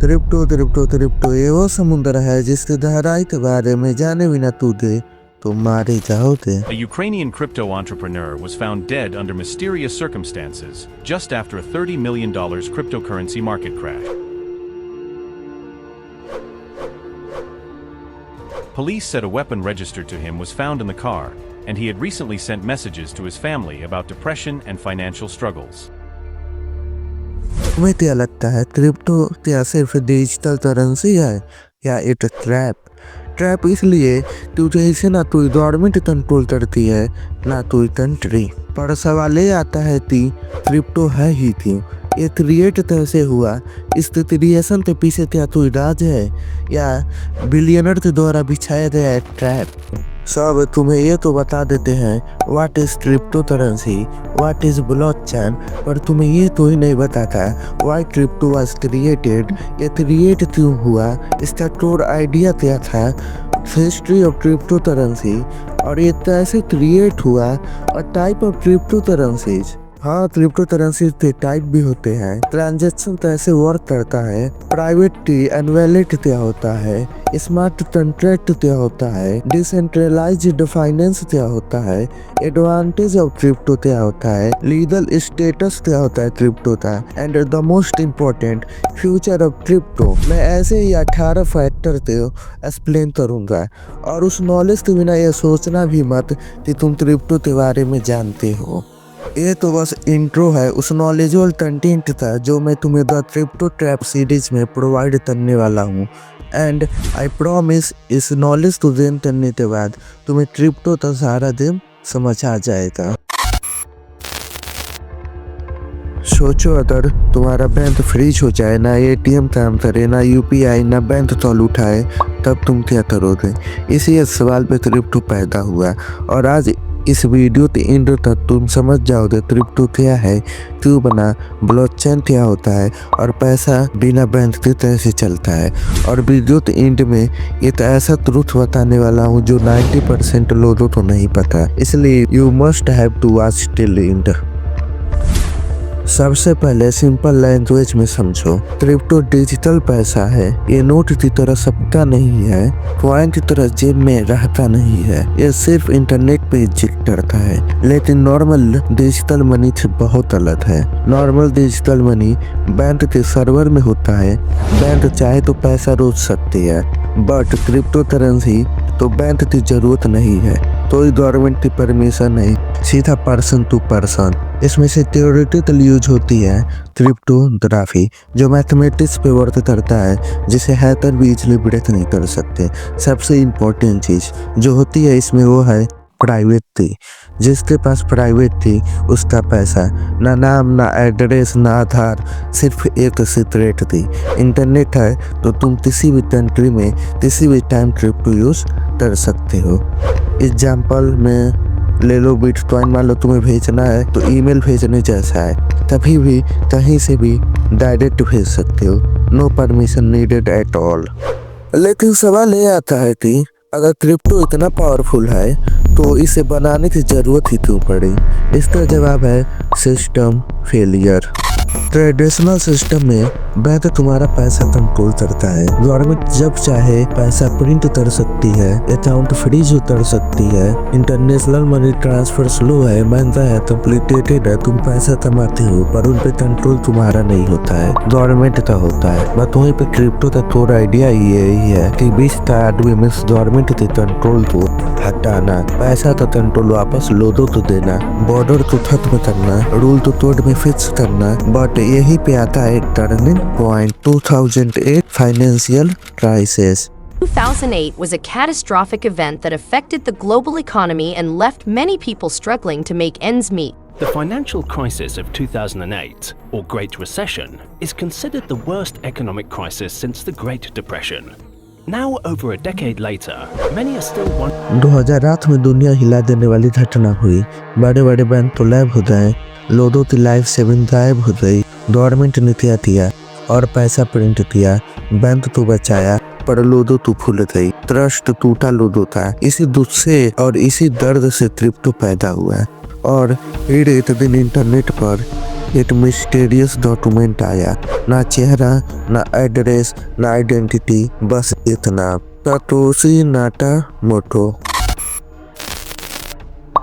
त्रिप्टो ये वो समुद्र है जिसके गहराई के बारे में जाने बिना तू दे तो मारे जाओगे। A Ukrainian crypto entrepreneur was found dead under mysterious circumstances just after a $30 million cryptocurrency market crash. Police said a weapon registered to him was found in the car, and he had recently sent messages to his family about depression and financial struggles. तुम्हें क्या लगता है crypto क्या सिर्फ digital currency है या एक trap इसलिए क्योंकि इसे ना तो गवर्नमेंट कंट्रोल करती है ना तो कंट्री। पर सवाल ये आता है कि क्रिप्टो है ही क्यों, ये क्रिएट कैसे हुआ, इस क्रिएशन के पीछे क्या कोई राज है या बिलियनर के द्वारा बिछाया गया है ट्रैप। सब तुम्हें ये तो बता देते हैं what is crypto currency, what is blockchain, पर तुम्हें ये तो ही नहीं बताता व्हाई क्रिप्टो वाज क्रिएटेड, ये क्रिएट क्यों हुआ, इसका कोर आइडिया क्या था, हिस्ट्री ऑफ क्रिप्टो करेंसी और ये कैसे क्रिएट हुआ और टाइप ऑफ क्रिप्टो करेंसीज। हाँ, क्रिप्टो करेंसी के टाइप भी होते हैं, ट्रांजैक्शन कैसे वर्क करता है, प्राइवेट की एनवेलेट क्या होता है, स्मार्ट कॉन्ट्रैक्ट क्या होता है, डिसेंट्रलाइज्ड फाइनेंस क्या होता है, एडवांटेज ऑफ क्रिप्टो क्या होता है, लीगल स्टेटस क्या होता है क्रिप्टो का, and the most important future of crypto. मैं ऐसे ही 18 फैक्टर को एक्सप्लेन करूंगा और उस नॉलेज के बिना ये सोचना भी मत कि तुम क्रिप्टो के बारे में जानते हो। ये तो बस इंट्रो है उस नॉलेजेबल कंटेंट था जो मैं तुम्हें द क्रिप्टो ट्रैप सीरीज में प्रोवाइड करने वाला हूँ, एंड आई प्रॉमिस इस नॉलेज को गेन करने के बाद तुम्हें क्रिप्टो का सारा दिन समझ आ जाएगा। सोचो अगर तुम्हारा बैंक फ्रीज हो जाए, ना एटीएम काम करे, ना यूपीआई, ना बैंक कॉल उठाए, तब तुम क्या करोगे। इसी सवाल पे क्रिप्टो पैदा हुआ और आज इस वीडियो के एंड तक तुम समझ जाओगे क्रिप्टो क्या है, क्यों बना, ब्लॉकचेन क्या होता है और पैसा बिना बैंक के कैसे चलता है। और वीडियो के एंड में एक ऐसा ट्रूथ बताने वाला हूँ जो 90% लोगों को नहीं पता, इसलिए you must have to watch till end. सबसे पहले सिंपल लैंग्वेज में समझो, क्रिप्टो डिजिटल पैसा है, ये नोट की तरह सबका नहीं है, कॉइन की तरह जेब में रहता नहीं है, ये सिर्फ इंटरनेट पे एग्जिस्ट करता है। लेकिन नॉर्मल डिजिटल मनी से बहुत अलग है। नॉर्मल डिजिटल मनी बैंक के सर्वर में होता है, बैंक चाहे तो पैसा रोक सकती है, बट क्रिप्टो करेंसी तो बैंक की जरूरत नहीं है, कोई गवर्नमेंट की परमिशन नहीं, सीधा पर्सन टू पर्सन। इसमें से थियोरेटिकल यूज होती है क्रिप्टोग्राफी जो मैथमेटिक्स पे वर्क करता है, जिसे हैकर भी इजली ब्रेक नहीं कर सकते। सबसे इम्पोर्टेंट चीज जो होती है इसमें वो है प्राइवेट थी। जिसके पास प्राइवेट थी उसका पैसा, ना नाम, ना एड्रेस, ना आधार, सिर्फ एक सीक्रेट थी। इंटरनेट है तो तुम किसी भी कंट्री में किसी भी टाइम क्रिप्टो यूज कर सकते हो। एग्जाम्पल में ले लो बिटकॉइन, मान लो तुम्हें भेजना है तो ईमेल भेजने जैसा है, कभी भी कहीं से भी डायरेक्ट भेज सकते हो, no permission needed at all. लेकिन सवाल ये आता है कि अगर क्रिप्टो इतना पावरफुल है तो इसे बनाने की जरूरत ही क्यों पड़ी। इसका जवाब है सिस्टम फेलियर। ट्रेडिशनल सिस्टम में बैंक तुम्हारा पैसा कंट्रोल करता है, गवर्नमेंट जब चाहे पैसा प्रिंट कर सकती है, अकाउंट फ्रीज कर सकती है, इंटरनेशनल मनी ट्रांसफर स्लो है, महंगा है, कॉम्प्लिकेटेड है, तुम पैसा कमाते हो पर उन पे कंट्रोल तुम्हारा नहीं होता है, गवर्नमेंट का होता है। बट वहीं पे क्रिप्टो का थोड़ा आइडिया यही है कि 20 का आदमी में गवर्नमेंट के कंट्रोल को हटाना, पैसा का कंट्रोल वापस लोगों को देना, बॉर्डर को खत्म करना, रूल को तोड़ में फिक्स करना। बट यही पे आता है turning point, 2008 financial crisis. 2008 was a catastrophic event that affected the global economy and left many people struggling to make ends meet. The financial crisis of 2008, or Great Recession, is considered the worst economic crisis since the Great Depression. Now, over a decade later, many are still 2008 में दुनिया हिला देने वाली घटना हुई। बड़े बड़े bank तो लैब हो गए, लोगों की लाइफ सेविंग गायब हो गई, गवर्नमेंट ने क्या किया और पैसा प्रिंट किया, बैंक तो बचाया पर लोगों तो फूल गई, ट्रस्ट टूटा लोगों का। इसी दुख से और इसी दर्द से क्रिप्टो पैदा हुआ और फिर एक दिन इंटरनेट पर एक मिस्टीरियस डॉक्यूमेंट आया, ना चेहरा, ना एड्रेस, ना आइडेंटिटी, बस इतना, सातोशी नाकामोटो।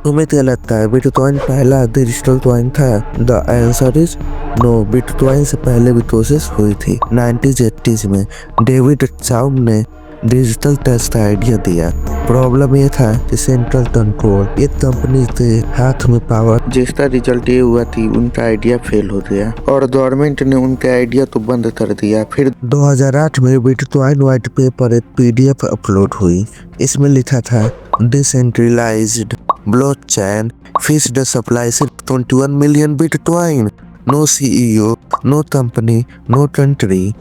तुम्हें क्या लगता है बिटकॉइन पहला डिजिटल कॉइन था? The answer is no. Bitcoin से पहले भी कोशिश हुई थी 90s-80s में। डेविड चाउम ने डिजिटल टैक्स का आइडिया दिया। प्रॉब्लम ये था कि सेंट्रल कंट्रोल, एक कंपनी के हाथ में पावर, जिसका रिजल्ट ये हुआ थी उनका आइडिया फेल हो गया और गवर्नमेंट ने उनके आइडिया तो बंद कर दिया। फिर 2008 में बिटकॉइन व्हाइट पेपर एक PDF अपलोड हुई। इसमें लिखा था decentralized blockchain fixed the supply से 21 million bitcoin, no CEO, no company, no country.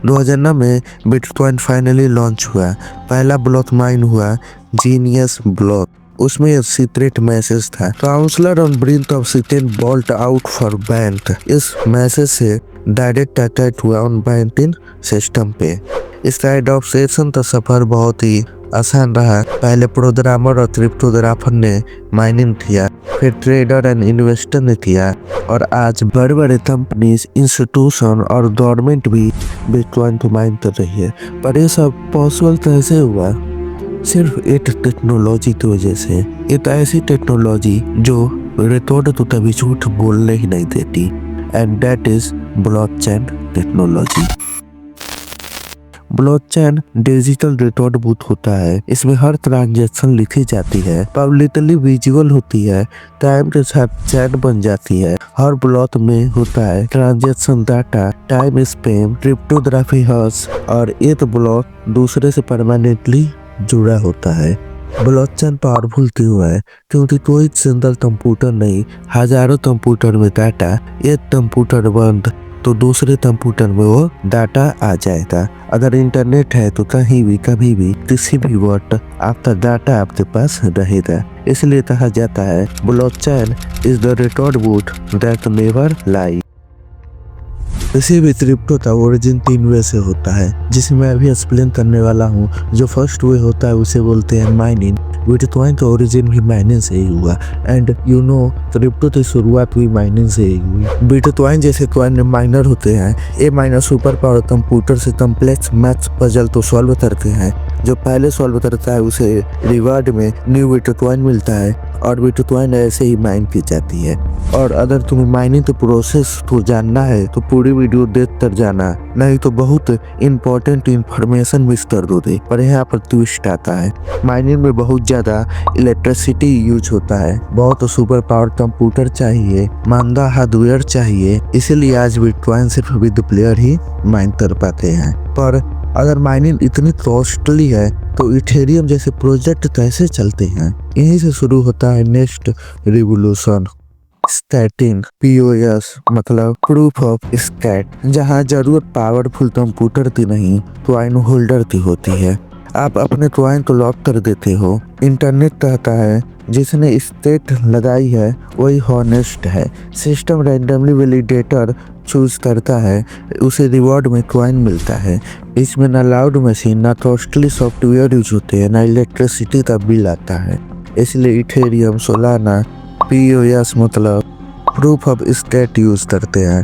2009 में बिटकॉइन फाइनली लॉन्च हुआ। पहला ब्लॉक माइन हुआ, जीनियस ब्लॉक। उसमें एक सीक्रेट मैसेज था, chancellor on brink of second bailout for bank. इस message से डायरेक्ट अटैक हुआ ऑन बैंकिंग सिस्टम पे। इसका एडॉप्शन का सफर बहुत ही आसान रहा। पहले प्रोग्रामर और क्रिप्टोग्राफर ने माइनिंग किया, फिर ट्रेडर एंड इन्वेस्टर ने किया और आज बड़े बड़े कंपनीज, इंस्टीट्यूशन और गवर्नमेंट भी बिटकॉइन को माइन कर रही है। पर ये सब पॉसिबल कैसे हुआ? सिर्फ एक टेक्नोलॉजी की वजह से। एक ऐसी टेक्नोलॉजी जो रिकॉर्ड तो कभी झूठ बोलने ही नहीं देती, and that is blockchain technology. Blockchain digital record book होता है। इसमें हर ट्रांजैक्शन लिखी जाती है, पब्लिकली विजुअल होती है, टाइम के साथ चैट बन जाती है। हर ब्लॉक में होता है transaction data, time span, cryptography hash और एक ब्लॉक दूसरे से परमानेंटली जुड़ा होता है। ब्लॉकचेन पावरफुल क्यों है? क्योंकि कोई सिंगल कंप्यूटर नहीं, हजारों कंप्यूटर में डाटा, एक कंप्यूटर बंद तो दूसरे कंप्यूटर में वो डाटा आ जाएगा। अगर इंटरनेट है तो कहीं भी कभी भी किसी भी वक्त आपका डाटा आपके पास रहेगा। इसलिए कहा जाता है blockchain is the record book that never लाई। किसी भी क्रिप्टो का ओरिजिन 3 वे से होता है, जिसे मैं अभी एक्सप्लेन करने वाला हूँ। जो फर्स्ट वे होता है उसे बोलते हैं माइनिंग। बिटकॉइन का ओरिजिन भी माइनिंग से ही हुआ, एंड यू नो क्रिप्टो की शुरुआत भी माइनिंग से ही हुई। बिटकॉइन जैसे कॉइन माइनर होते हैं। ये माइनर सुपर पावर कंप्यूटर से कम्प्लेक्स मैथ्स पजल तो सॉल्व करते हैं। जो पहले सॉल्व करता है उसे रिवार्ड में न्यू बिटकॉइन मिलता है और बिटकॉइन ऐसे ही माइन की जाती है। और अगर तुम्हें माइनिंग के प्रोसेस को जानना है तो पूरी वीडियो देख कर जाना, नहीं तो बहुत इंपॉर्टेंट इंफॉर्मेशन मिस कर दोगे। पर यहाँ पर ट्विस्ट आता है, माइनिंग में बहुत ज्यादा इलेक्ट्रिसिटी यूज होता है, बहुत सुपर पावर कंप्यूटर चाहिए, महंगा हार्डवेयर चाहिए। इसीलिए आज बिटकॉइन सिर्फ विद प्लेयर ही माइन कर पाते हैं। पर अगर माइनिंग इतनी कॉस्टली है तो इथेरियम जैसे प्रोजेक्ट कैसे चलते हैं? यहीं से शुरू होता है नेक्स्ट रिवोल्यूशन, स्टैटिंग। POS मतलब प्रूफ ऑफ स्टैट, जहाँ जरूरत पावरफुल कंप्यूटर की नहीं कॉइन होल्डर की होती है। आप अपने कॉइन को लॉक कर देते हो। इंटरनेट कहता है जिसने स्टेट लगाई है वही हॉनेस्ट है। सिस्टम रैंडमली वैलिडेटर चूज करता है, उसे रिवॉर्ड में कॉइन मिलता है। इसमें ना लाउड मशीन, ना कॉस्टली सॉफ्टवेयर यूज होते हैं, ना इलेक्ट्रिसिटी का बिल आता है। इसलिए इथेरियम, सोलाना, POS मतलब प्रूफ ऑफ स्टेट यूज करते हैं।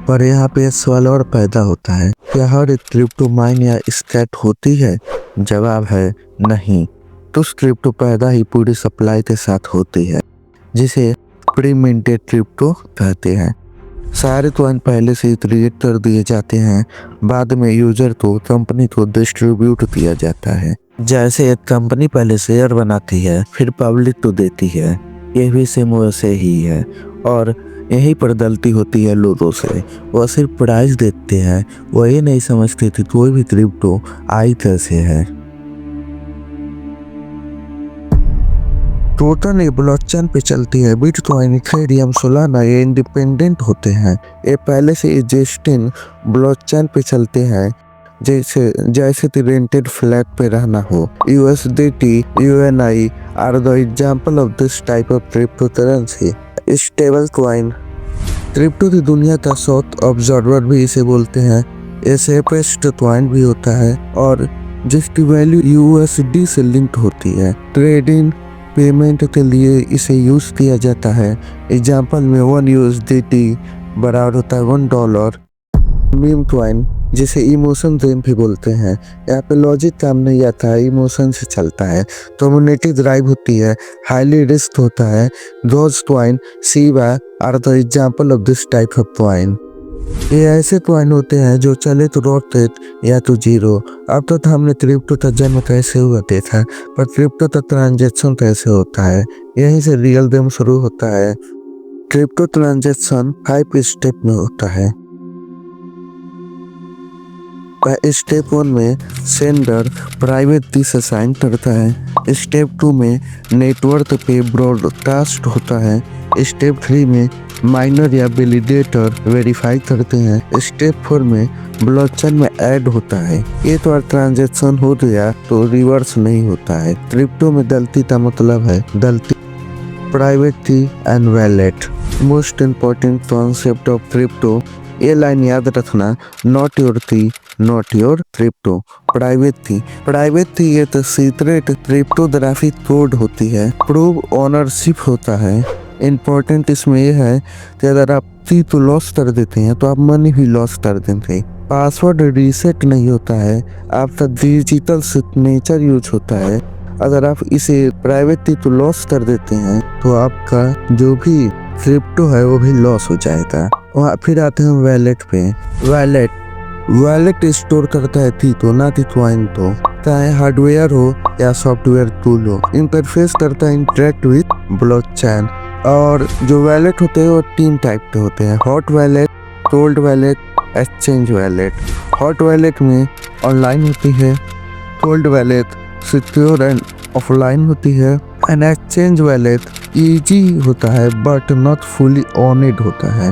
पर यहाँ पे सवाल और पैदा होता है, क्या हर एक क्रिप्टो माइन या स्टेट होती है? जवाब है नहीं। तो क्रिप्टो पैदा ही पूरी सप्लाई के साथ होती है, जिसे प्री मिंटेड क्रिप्टो कहते हैं। सारे कॉइन पहले से ही क्रिएट कर दिए जाते हैं, बाद में यूजर को, कंपनी को डिस्ट्रीब्यूट किया जाता है। जैसे एक कंपनी पहले शेयर बनाती है फिर पब्लिक को देती है, ये भी सेम वैसे ही है। और यहीं पर गलती होती है लोगों से, वो सिर्फ प्राइस देते हैं, वो ये नहीं समझते कि कोई भी क्रिप्टो आई कैसे है। टोटल ब्लॉकचेन पे चलती है। बिटकॉइन, इथेरियम, सोलाना ये इंडिपेंडेंट होते हैं। ये पहले से एग्जिस्टिंग ब्लॉकचेन पे चलते हैं, जैसे रेंटेड फ्लैट पे रहना हो। USDT, UNI are the example of this type of crypto currency. Stable coin, crypto की दुनिया का साउथ ऑब्जर्वर भी इसे बोलते हैं। ये सेफेस्ट कॉइन भी होता है और जिसकी वैल्यू USD से लिंक होती है। ट्रेडिंग, पेमेंट के लिए इसे यूज किया जाता है। एग्जाम्पल में 1 USDT बराबर होता है $1। मीम कॉइन जिसे इमोशन ड्रीम भी बोलते हैं, यहाँ पे लॉजिक काम नहीं आता है, इमोशन से चलता है। कम्युनिटी ड्राइव होती है, हाईली रिस्क होता है। Doge coin Shiba are the example of this type of coin. ये ऐसे कॉइन होते हैं जो चले तो रोटेट या तो जीरो। अब तक हमने क्रिप्टो का जन्म कैसे हुआ देखा, पर क्रिप्टो का ट्रांजेक्शन कैसे होता है, यहीं से रियल गेम शुरू होता है। क्रिप्टो ट्रांजेक्शन 5 स्टेप में होता है। स्टेप 1 में सेंडर प्राइवेट की से साइन करता है। स्टेप 2 में नेटवर्क पे ब्रॉडकास्ट होता है। स्टेप 3 में माइनर या वैलिडेटर वेरीफाई करते हैं। स्टेप 4 में ब्लॉकचेन में ऐड होता है। ये तो ट्रांजेक्शन हो गया तो रिवर्स नहीं होता है। क्रिप्टो में गलती का मतलब है गलती। प्राइवेट की and wallet most important concept of crypto. ये लाइन याद रखना, नॉट योर थी नॉट योर क्रिप्टो। प्राइवेट थी ये तो सीक्रेट क्रिप्टोग्राफिक कोड होती है। प्रूव ओनरशिप होता है। इम्पोर्टेंट इसमें यह है कि अगर आप थी तो लॉस कर देते हैं तो आप मनी भी लॉस कर देते हैं। पासवर्ड रीसेट नहीं होता है, आपका डिजिटल सिग्नेचर यूज होता है। अगर आप इसे प्राइवेट थी तो लॉस कर देते हैं तो आपका जो भी क्रिप्टो है वो भी लॉस हो जाएगा। वहाँ फिर आते हैं वैलेट पे। वैलेट स्टोर करता है थी तो ना थी कॉइन तो, चाहे हार्डवेयर हो या सॉफ्टवेयर टूल हो। इंटरफेस करता है इंटरेक्ट विद ब्लॉकचेन। और जो वैलेट होते हैं वो 3 टाइप के होते हैं, hot wallet, cold wallet, exchange wallet. Hot wallet में ऑनलाइन होती है, cold wallet secure and offline होती है, एंड एक्सचेंज वैलेट इजी होता है बट नॉट फुली ऑनेड होता है।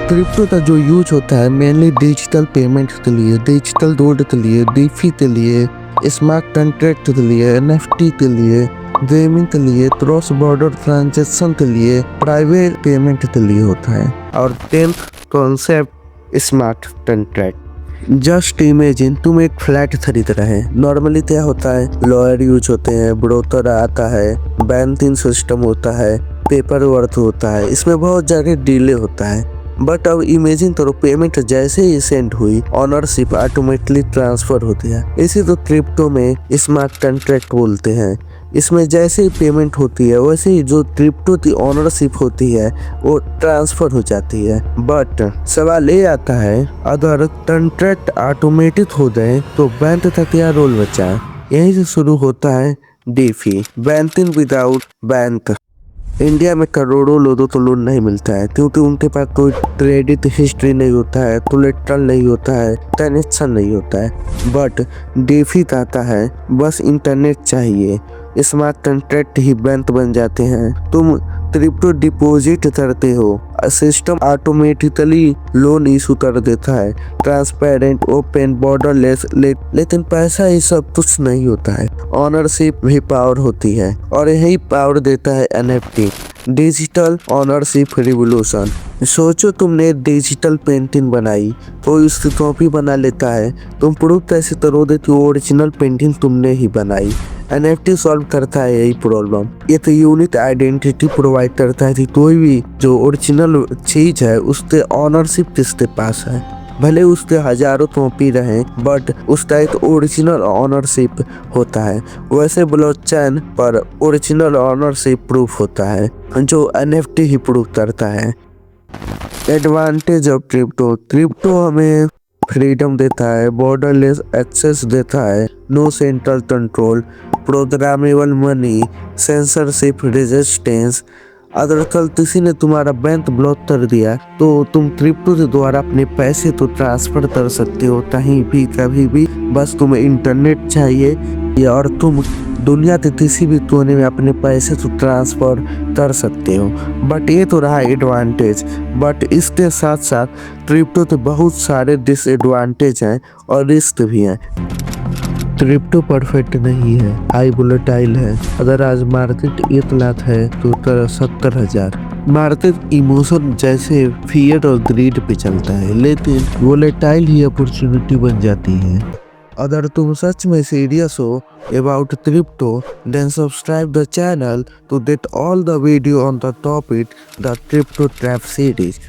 क्रिप्टो का जो यूज होता है मेनली डिजिटल पेमेंट के लिए, डिजिटल गोल्ड के लिए, डीफी के लिए, स्मार्ट कॉन्ट्रैक्ट के लिए, एनएफटी के लिए, गेमिंग के लिए, क्रॉस बॉर्डर ट्रांजैक्शन के लिए, प्राइवेट पेमेंट के लिए होता है। और 10th concept smart contract. Just imagine तुम एक फ्लैट खरीद रहे हैं। नॉर्मली क्या होता है, लॉयर यूज होते हैं, ब्रोकर आता है, बैंकिंग सिस्टम होता है, पेपर वर्क होता है, इसमें बहुत ज़्यादा डिले होता है। बट अब इमेजिन करो पेमेंट जैसे ही सेंड हुई ऑनरशिप ऑटोमेटिकली ट्रांसफर होती है। इसी तो क्रिप्टो में स्मार्ट कॉन्ट्रैक्ट बोलते हैं। इसमें जैसे ही पेमेंट होती है वैसे ही जो क्रिप्टो की ओनरशिप होती है वो ट्रांसफर हो जाती है। बट सवाल ये आता है अगर कॉन्ट्रैक्ट ऑटोमेटिक हो जाए तो बैंक का क्या रोल बचा? यहीं से शुरू होता है d phi, banking without bank. India में करोड़ों लोगों को लोन नहीं मिलता है क्योंकि उनके पास कोई क्रेडिट हिस्ट्री नहीं होता है, कोलेट्रल नहीं होता है, कनेक्शन नहीं होता है। बट डीफी कहता है बस इंटरनेट चाहिए, स्मार्ट कॉन्ट्रैक्ट ही बैंक बन जाते हैं। तुम क्रिप्टो डिपॉजिट करते हो, सिस्टम ऑटोमेटिकली लोन इशू कर देता है, ट्रांसपेरेंट, ओपन, बॉर्डरलेस। लेकिन पैसा ये सब कुछ नहीं होता है, ऑनरशिप भी पावर होती है और यही पावर देता है एनएफटी, डिजिटल ऑनरशिप रिवॉल्यूशन। सोचो तुमने डिजिटल पेंटिंग बनाई, कोई उसकी कॉपी बना लेता है, तुम प्रूफ कैसे करोगे कि ओरिजिनल पेंटिंग तुमने ही बनाई? एनएफटी सॉल्व करता है यही प्रॉब्लम। ये तो यूनिक आइडेंटिटी प्रोवाइड करता है कि कोई भी जो ओरिजिनल चीज है उसके ऑनरशिप किसके पास है। भले उसके हजारों कॉपी रहे बट उसका एक ओरिजिनल ऑनरशिप होता है। वैसे ब्लॉकचेन पर ओरिजिनल ऑनरशिप प्रूफ होता है जो एनएफटी ही प्रूफ करता है। एडवांटेज ऑफ क्रिप्टो हमें फ्रीडम देता है, बॉर्डरलेस एक्सेस देता है, no central control, programmable money, censorship resistance. अगर कल किसी ने तुम्हारा बैंक ब्लॉक कर दिया तो तुम क्रिप्टो के द्वारा अपने पैसे तो ट्रांसफर कर सकते हो कहीं भी कभी भी, बस तुम्हें इंटरनेट चाहिए और तुम दुनिया के किसी भी कोने में अपने पैसे तो ट्रांसफर कर सकते हो। बट ये तो रहा एडवांटेज, बट इसके साथ साथ क्रिप्टो के बहुत सारे डिसएडवांटेज हैं और रिस्क भी हैं। क्रिप्टो परफेक्ट नहीं है, हाई वोलेटाइल है। अगर आज मार्केट 1 लाख है तो 70,000। मार्केट इमोशन जैसे फियर और ग्रीड पे चलता है, लेकिन वोलेटाइल ही अपॉर्चुनिटी बन जाती है। अगर तुम सच में सीरियस हो about crypto, then subscribe the channel to get all the video on the topic, the Crypto Trap series.